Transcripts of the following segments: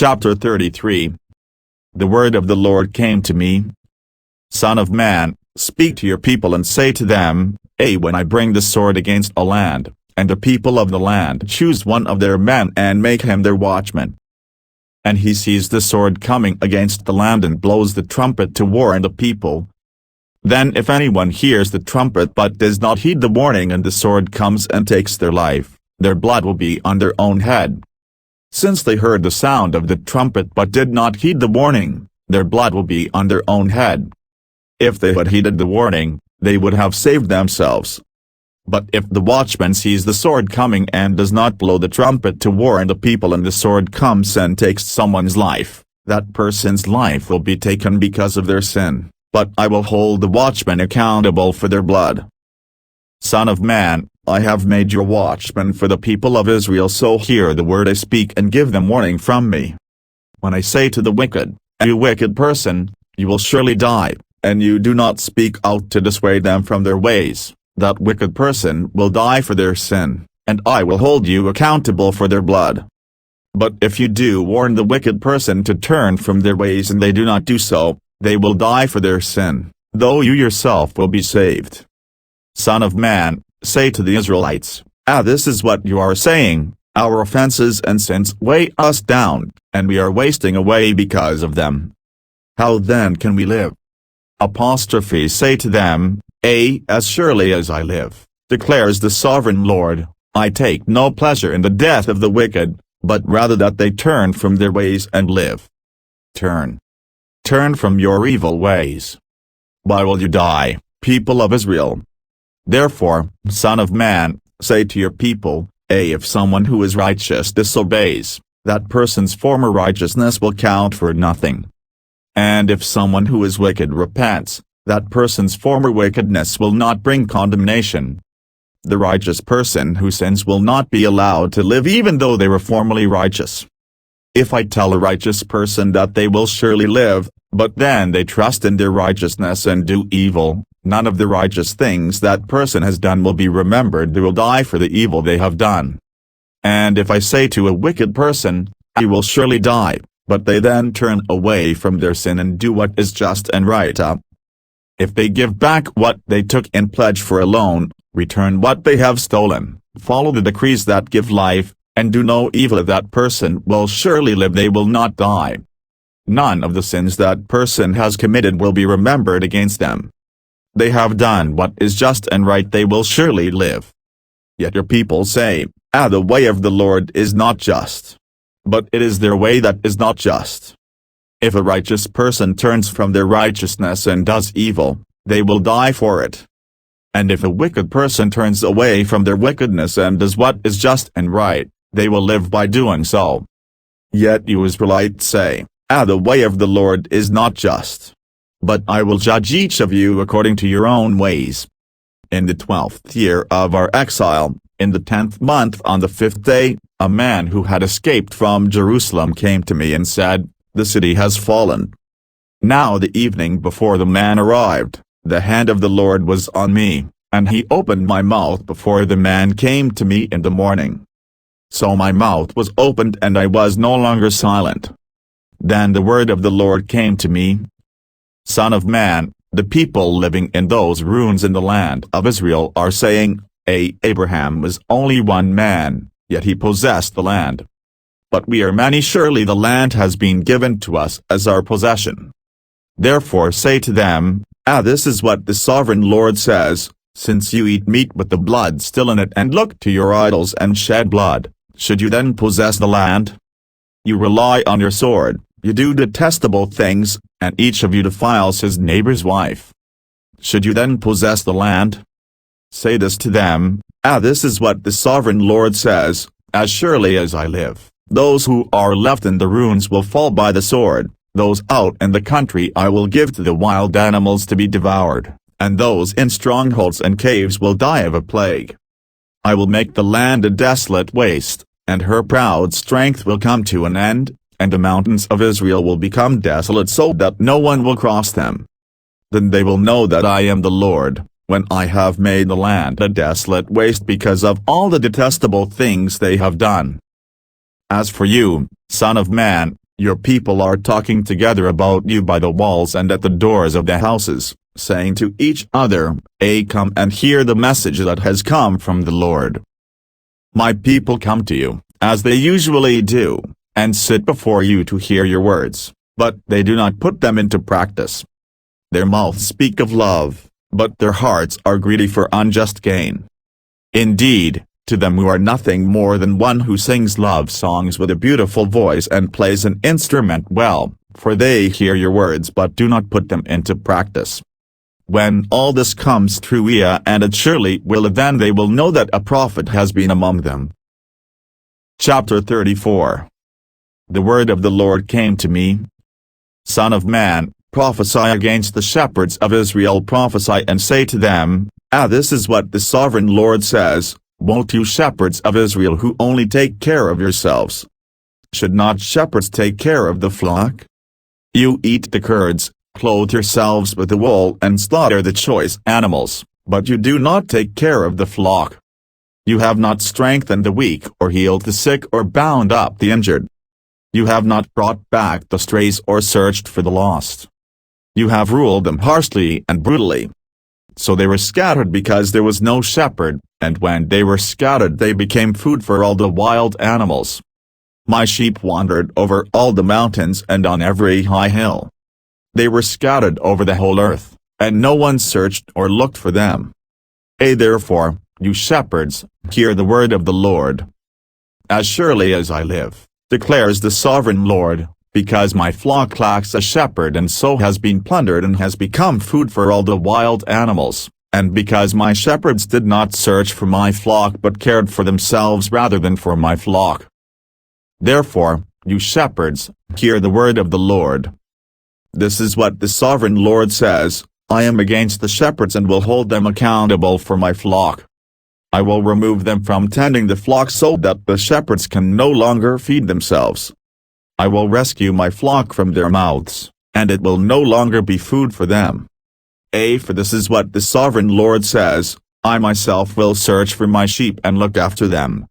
Chapter 33. The word of the Lord came to me. Son of man, speak to your people and say to them, when I bring the sword against a land, and the people of the land choose one of their men and make him their watchman, and he sees the sword coming against the land and blows the trumpet to warn the people, then if anyone hears the trumpet but does not heed the warning and the sword comes and takes their life, their blood will be on their own head. Since they heard the sound of the trumpet but did not heed the warning, their blood will be on their own head. If they had heeded the warning, they would have saved themselves. But if the watchman sees the sword coming and does not blow the trumpet to warn the people and the sword comes and takes someone's life, that person's life will be taken because of their sin, but I will hold the watchman accountable for their blood. Son of man, I have made you a watchman for the people of Israel, so hear the word I speak and give them warning from me. When I say to the wicked, you wicked person, you will surely die, and you do not speak out to dissuade them from their ways, that wicked person will die for their sin, and I will hold you accountable for their blood. But if you do warn the wicked person to turn from their ways and they do not do so, they will die for their sin, though you yourself will be saved. Son of man, say to the Israelites, this is what you are saying, our offenses and sins weigh us down, and we are wasting away because of them. How then can we live? Say to them, as surely as I live, declares the sovereign Lord, I take no pleasure in the death of the wicked, but rather that they turn from their ways and live. Turn from your evil ways. Why will you die, people of Israel? Therefore, son of man, say to your people, if someone who is righteous disobeys, that person's former righteousness will count for nothing. And if someone who is wicked repents, that person's former wickedness will not bring condemnation. The righteous person who sins will not be allowed to live even though they were formerly righteous. If I tell a righteous person that they will surely live, but then they trust in their righteousness and do evil, none of the righteous things that person has done will be remembered. They will die for the evil they have done. And if I say to a wicked person, he will surely die, but they then turn away from their sin and do what is just and right, if they give back what they took in pledge for a loan, return what they have stolen, follow the decrees that give life, and do no evil, that person will surely live, they will not die. None of the sins that person has committed will be remembered against them. They have done what is just and right, they will surely live. Yet your people say, the way of the Lord is not just. But it is their way that is not just. If a righteous person turns from their righteousness and does evil, they will die for it. And if a wicked person turns away from their wickedness and does what is just and right, they will live by doing so. Yet you Israelites say, the way of the Lord is not just. But I will judge each of you according to your own ways. In the 12th year of our exile, in the 10th month on the 5th day, a man who had escaped from Jerusalem came to me and said, the city has fallen. Now the evening before the man arrived, the hand of the Lord was on me, and he opened my mouth before the man came to me in the morning. So my mouth was opened and I was no longer silent. Then the word of the Lord came to me. Son of man, the people living in those ruins in the land of Israel are saying, Abraham was only one man, yet he possessed the land. But we are many, surely the land has been given to us as our possession. Therefore say to them, this is what the sovereign Lord says, since you eat meat with the blood still in it and look to your idols and shed blood, should you then possess the land? You rely on your sword, you do detestable things, and each of you defiles his neighbor's wife. Should you then possess the land? Say this to them, this is what the sovereign Lord says, as surely as I live, those who are left in the ruins will fall by the sword, those out in the country I will give to the wild animals to be devoured, and those in strongholds and caves will die of a plague. I will make the land a desolate waste, and her proud strength will come to an end, and the mountains of Israel will become desolate so that no one will cross them. Then they will know that I am the Lord, when I have made the land a desolate waste because of all the detestable things they have done. As for you, son of man, Your people are talking together about you by the walls and at the doors of the houses, saying to each other, Come and hear the message that has come from the Lord. My people come to you, as they usually do, and sit before you to hear your words, but they do not put them into practice. Their mouths speak of love, but their hearts are greedy for unjust gain. Indeed, to them you are nothing more than one who sings love songs with a beautiful voice and plays an instrument well, for they hear your words but do not put them into practice. When all this comes true, and it surely will, then they will know that a prophet has been among them. Chapter 34. The word of the Lord came to me. Son of man, prophesy against the shepherds of Israel. Prophesy and say to them, this is what the sovereign Lord says, Woe to you shepherds of Israel who only take care of yourselves. Should not shepherds take care of the flock? You eat the curds, clothe yourselves with the wool and slaughter the choice animals, but you do not take care of the flock. You have not strengthened the weak or healed the sick or bound up the injured. You have not brought back the strays or searched for the lost. You have ruled them harshly and brutally. So they were scattered because there was no shepherd, and when they were scattered they became food for all the wild animals. My sheep wandered over all the mountains and on every high hill. They were scattered over the whole earth, and no one searched or looked for them. Therefore, you shepherds, hear the word of the Lord. As surely as I live, declares the sovereign Lord, because my flock lacks a shepherd and so has been plundered and has become food for all the wild animals, and because my shepherds did not search for my flock but cared for themselves rather than for my flock. Therefore, you shepherds, hear the word of the Lord. This is what the sovereign Lord says, I am against the shepherds and will hold them accountable for my flock. I will remove them from tending the flock so that the shepherds can no longer feed themselves. I will rescue my flock from their mouths, and it will no longer be food for them. For this is what the sovereign Lord says, I myself will search for my sheep and look after them.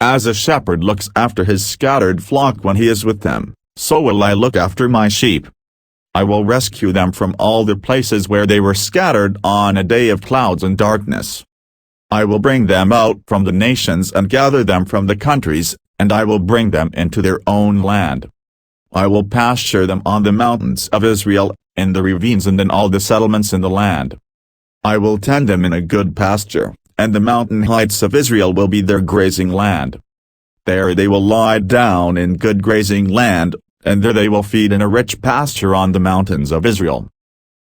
As a shepherd looks after his scattered flock when he is with them, so will I look after my sheep. I will rescue them from all the places where they were scattered on a day of clouds and darkness. I will bring them out from the nations and gather them from the countries, and I will bring them into their own land. I will pasture them on the mountains of Israel, in the ravines and in all the settlements in the land. I will tend them in a good pasture, and the mountain heights of Israel will be their grazing land. There they will lie down in good grazing land, and there they will feed in a rich pasture on the mountains of Israel.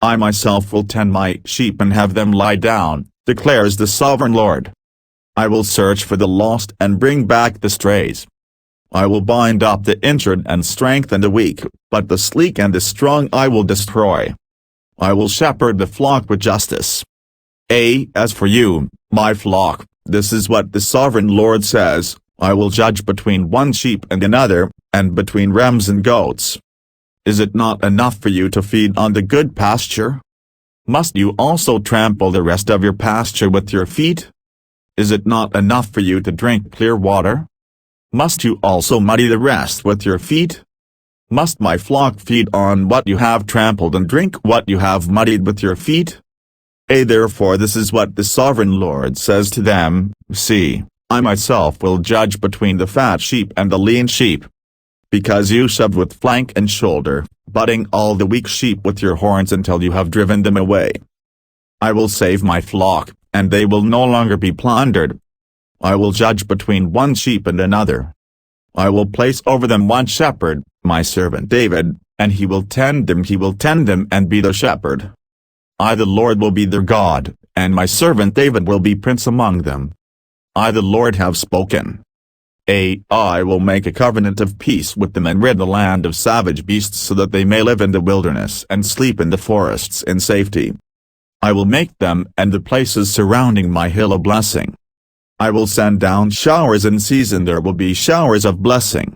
I myself will tend my sheep and have them lie down, declares the sovereign Lord. I will search for the lost and bring back the strays. I will bind up the injured and strengthen the weak, but the sleek and the strong I will destroy. I will shepherd the flock with justice. As for you, my flock, this is what the sovereign Lord says, I will judge between one sheep and another, and between rams and goats. Is it not enough for you to feed on the good pasture? Must you also trample the rest of your pasture with your feet? Is it not enough for you to drink clear water? Must you also muddy the rest with your feet? Must my flock feed on what you have trampled and drink what you have muddied with your feet? Therefore this is what the sovereign Lord says to them, See, I myself will judge between the fat sheep and the lean sheep. Because you shoved with flank and shoulder, butting all the weak sheep with your horns until you have driven them away. I will save my flock, and they will no longer be plundered. I will judge between one sheep and another. I will place over them one shepherd, my servant David, and he will tend them and be their shepherd. I the Lord will be their God, and my servant David will be prince among them. I the Lord have spoken. I will make a covenant of peace with them and rid the land of savage beasts so that they may live in the wilderness and sleep in the forests in safety. I will make them and the places surrounding my hill a blessing. I will send down showers in season, there will be showers of blessing.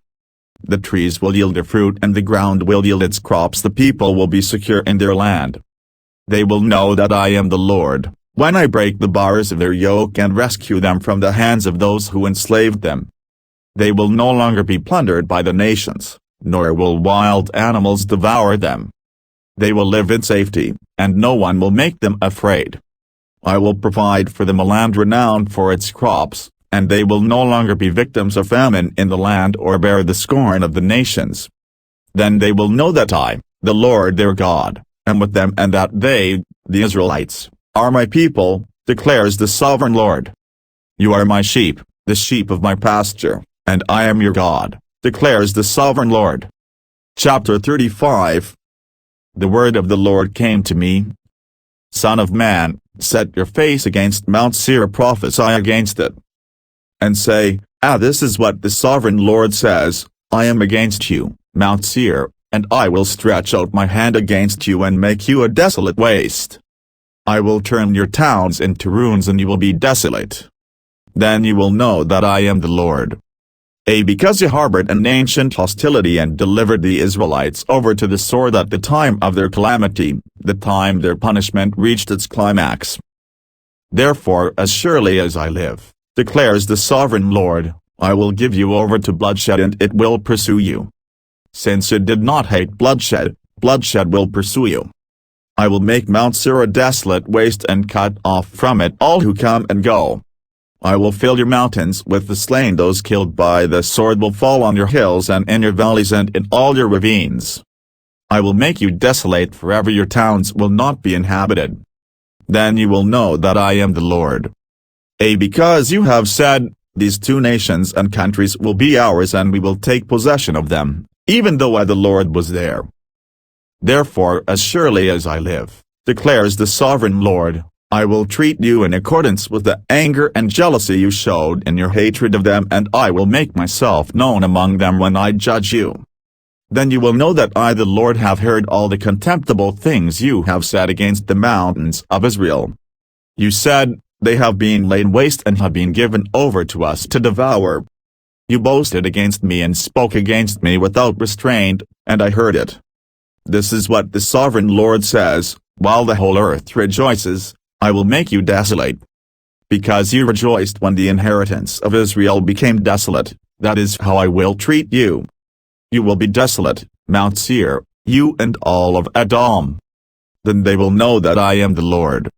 The trees will yield their fruit and the ground will yield its crops, the people will be secure in their land. They will know that I am the Lord, when I break the bars of their yoke and rescue them from the hands of those who enslaved them. They will no longer be plundered by the nations, nor will wild animals devour them. They will live in safety, and no one will make them afraid. I will provide for them a land renowned for its crops, and they will no longer be victims of famine in the land or bear the scorn of the nations. Then they will know that I, the Lord their God, am with them, and that they, the Israelites, are my people, declares the sovereign Lord. You are my sheep, the sheep of my pasture, and I am your God, declares the sovereign Lord. Chapter 35. The word of the Lord came to me. Son of man, set your face against Mount Seir, prophesy against it, and say, this is what the sovereign Lord says, I am against you, Mount Seir, and I will stretch out my hand against you and make you a desolate waste. I will turn your towns into ruins and you will be desolate. Then you will know that I am the Lord. Because you harbored an ancient hostility and delivered the Israelites over to the sword at the time of their calamity, the time their punishment reached its climax. Therefore, as surely as I live, declares the sovereign Lord, I will give you over to bloodshed and it will pursue you. Since you did not hate bloodshed, bloodshed will pursue you. I will make Mount Seir a desolate waste and cut off from it all who come and go. I will fill your mountains with the slain, those killed by the sword will fall on your hills and in your valleys and in all your ravines. I will make you desolate forever, your towns will not be inhabited. Then you will know that I am the Lord. Because you have said, these two nations and countries will be ours and we will take possession of them, even though I the Lord was there. Therefore, as surely as I live, declares the sovereign Lord, I will treat you in accordance with the anger and jealousy you showed in your hatred of them, and I will make myself known among them when I judge you. Then you will know that I the Lord have heard all the contemptible things you have said against the mountains of Israel. You said, they have been laid waste and have been given over to us to devour. You boasted against me and spoke against me without restraint, and I heard it. This is what the sovereign Lord says, while the whole earth rejoices, I will make you desolate. Because you rejoiced when the inheritance of Israel became desolate, that is how I will treat you. You will be desolate, Mount Seir, you and all of Edom. Then they will know that I am the Lord.